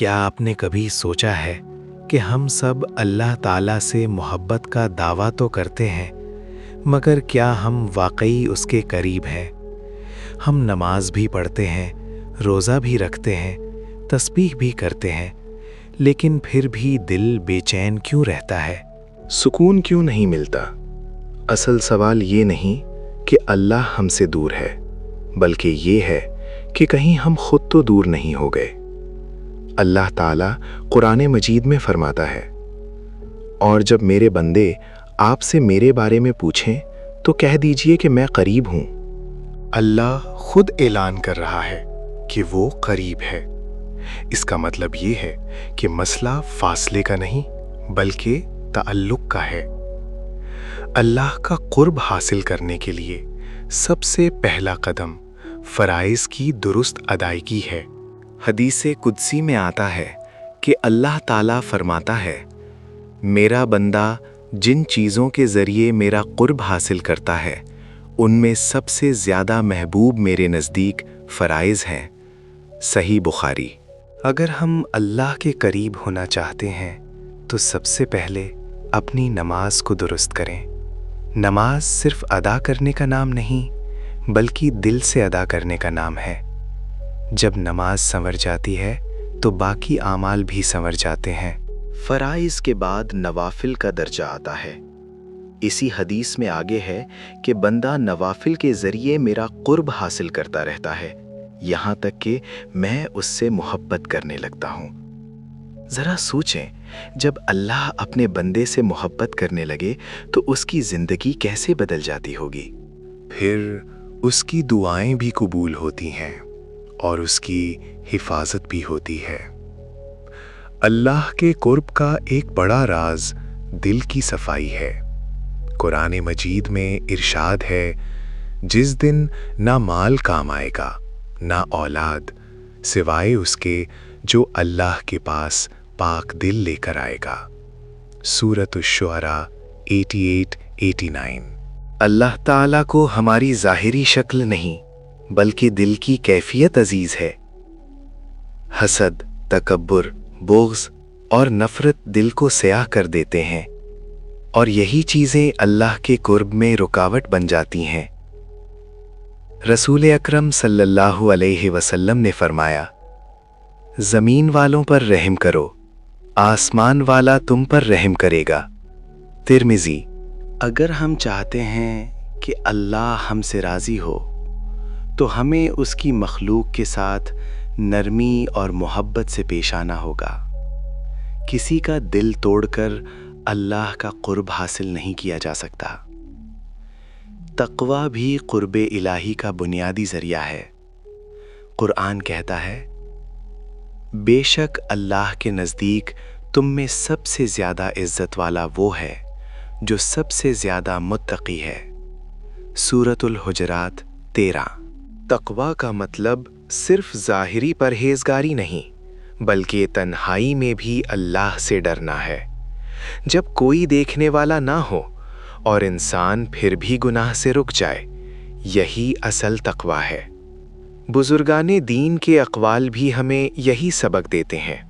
क्या आपने कभी सोचा है कि हम सब अल्लाह ताला से मोहब्बत का दावा तो करते हैं, मगर क्या हम वाकई उसके करीब हैं? हम नमाज भी पढ़ते हैं, रोज़ा भी रखते हैं, तस्बीह भी करते हैं, लेकिन फिर भी दिल बेचैन क्यों रहता है? सुकून क्यों नहीं मिलता? असल सवाल ये नहीं कि अल्लाह हमसे दूर है, बल्कि ये है कि कहीं हम खुद तो दूर नहीं हो गए। अल्लाह ताला कुरान मजीद में फरमाता है, और जब मेरे बंदे आपसे मेरे बारे में पूछें तो कह दीजिए कि मैं करीब हूँ। अल्लाह खुद ऐलान कर रहा है कि वो करीब है। इसका मतलब ये है कि मसला फासले का नहीं बल्कि ताल्लुक का है। अल्लाह का कुर्ब हासिल करने के लिए सबसे पहला कदम फराइज़ की दुरुस्त अदायगी है। हदीसे कुदसी में आता है कि अल्लाह ताला फरमाता है, मेरा बंदा जिन चीज़ों के ज़रिए मेरा कुर्ब हासिल करता है उनमें सबसे ज़्यादा महबूब मेरे नज़दीक फ़राइज़ हैं। सही बुखारी। अगर हम अल्लाह के करीब होना चाहते हैं तो सबसे पहले अपनी नमाज को दुरुस्त करें। नमाज सिर्फ अदा करने का नाम नहीं बल्कि दिल से अदा करने का नाम है। जब नमाज संवर जाती है तो बाकी आमाल भी संवर जाते हैं। फराइज़ के बाद नवाफिल का दर्जा आता है। इसी हदीस में आगे है कि बंदा नवाफिल के ज़रिए मेरा कुर्ब हासिल करता रहता है, यहाँ तक कि मैं उससे मोहब्बत करने लगता हूँ। ज़रा सोचें, जब अल्लाह अपने बंदे से मोहब्बत करने लगे तो उसकी ज़िंदगी कैसे बदल जाती होगी। फिर उसकी दुआएं भी कबूल होती हैं और उसकी हिफाजत भी होती है। अल्लाह के कुर्ब का एक बड़ा राज दिल की सफाई है। कुरान मजीद में इरशाद है, जिस दिन ना माल काम आएगा ना औलाद, सिवाय उसके जो अल्लाह के पास पाक दिल लेकर आएगा। सूरत अश-शुअरा 88-89। अल्लाह ताला को हमारी ज़ाहिरी शक्ल नहीं बल्कि दिल की कैफियत अजीज़ है। हसद, तकब्बुर, बुग़्ज़ और नफ़रत दिल को स्याह कर देते हैं और यही चीज़ें अल्लाह के कुर्ब में रुकावट बन जाती हैं। रसूल अकरम सल्लल्लाहु अलैहि वसल्लम ने फरमाया, ज़मीन वालों पर रहम करो, आसमान वाला तुम पर रहम करेगा। तिर्मिज़ी। अगर हम चाहते हैं कि अल्लाह हमसे राज़ी हो तो हमें उसकी मखलूक के साथ नरमी और मोहब्बत से पेश आना होगा। किसी का दिल तोड़कर अल्लाह का कुर्ब हासिल नहीं किया जा सकता। तक़वा भी कुर्बे इलाही का बुनियादी ज़रिया है। कुरान कहता है, बेशक अल्लाह के नज़दीक तुम में सबसे ज़्यादा इज़्ज़त वाला वो है जो सबसे ज़्यादा मुत्तक़ी है। सूरतुल हुजरात 13। तक़वा का मतलब सिर्फ ज़ाहिरी परहेज़गारी नहीं बल्कि तन्हाई में भी अल्लाह से डरना है। जब कोई देखने वाला ना हो और इंसान फिर भी गुनाह से रुक जाए, यही असल तक़वा है। बुजुर्गाने दीन के अक़वाल भी हमें यही सबक देते हैं।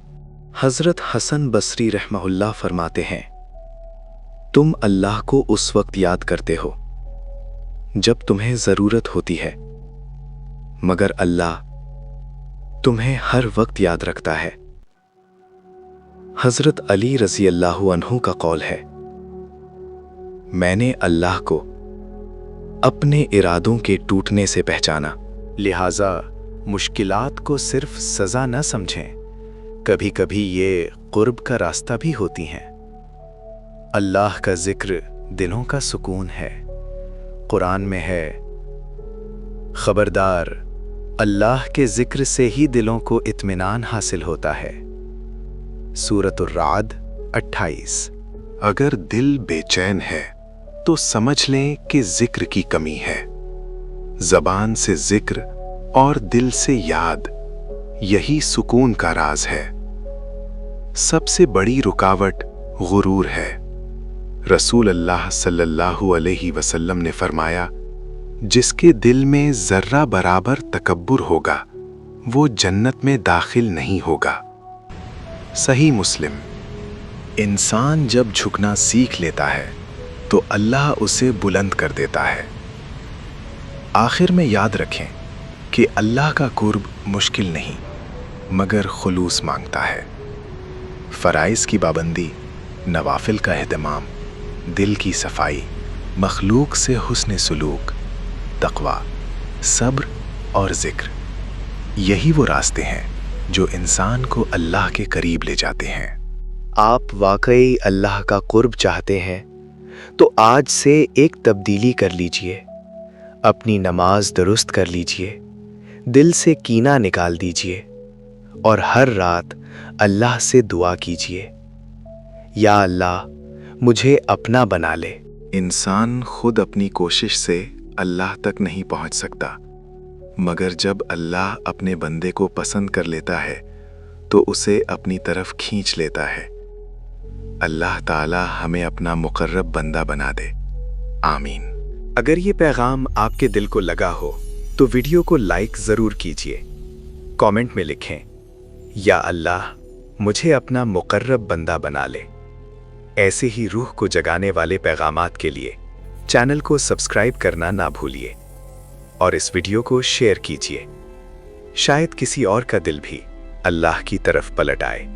हज़रत हसन बसरी रहमहुल्लाह फरमाते हैं, तुम अल्लाह को उस वक्त याद करते हो जब तुम्हें ज़रूरत होती है, मगर अल्लाह तुम्हें हर वक्त याद रखता है। हज़रत अली रज़ी अल्लाहु अन्हु का कौल है, मैंने अल्लाह को अपने इरादों के टूटने से पहचाना। लिहाजा मुश्किलात को सिर्फ सज़ा न समझें, कभी कभी ये कुर्ब का रास्ता भी होती हैं। अल्लाह का ज़िक्र दिलों का सुकून है। कुरान में है, खबरदार अल्लाह के ज़िक्र से ही दिलों को इत्मीनान हासिल होता है। सूरत ar-Ra'd 28। अगर दिल बेचैन है तो समझ लें कि ज़िक्र की कमी है। ज़बान से ज़िक्र और दिल से याद, यही सुकून का राज है। सबसे बड़ी रुकावट गुरूर है। रसूल अल्लाह सल्लल्लाहु अलैहि वसल्लम ने फरमाया, जिसके दिल में ज़र्रा बराबर तकब्बुर होगा वो जन्नत में दाखिल नहीं होगा। सही मुस्लिम। इंसान जब झुकना सीख लेता है तो अल्लाह उसे बुलंद कर देता है। आखिर में याद रखें कि अल्लाह का कुर्ब मुश्किल नहीं मगर खुलूस मांगता है। फ़राइज़ की पाबंदी, नवाफिल का एहतमाम, दिल की सफाई, मखलूक से हुस्न सुलूक, तक़वा, सब्र और ज़िक्र, यही वो रास्ते हैं जो इंसान को अल्लाह के करीब ले जाते हैं। आप वाकई अल्लाह का कुर्ब चाहते हैं तो आज से एक तब्दीली कर लीजिए। अपनी नमाज दुरुस्त कर लीजिए, दिल से कीना निकाल दीजिए और हर रात अल्लाह से दुआ कीजिए, या अल्लाह मुझे अपना बना ले। इंसान खुद अपनी कोशिश से अल्लाह तक नहीं पहुंच सकता, मगर जब अल्लाह अपने बंदे को पसंद कर लेता है तो उसे अपनी तरफ खींच लेता है। अल्लाह ताला हमें अपना मुकर्रब बंदा बना दे, आमीन। अगर ये पैगाम आपके दिल को लगा हो तो वीडियो को लाइक ज़रूर कीजिए। कमेंट में लिखें, या अल्लाह मुझे अपना मुकर्रब बंदा बना ले। ऐसे ही रूह को जगाने वाले पैगामात के लिए चैनल को सब्सक्राइब करना ना भूलिए और इस वीडियो को शेयर कीजिए। शायद किसी और का दिल भी अल्लाह की तरफ पलट आए।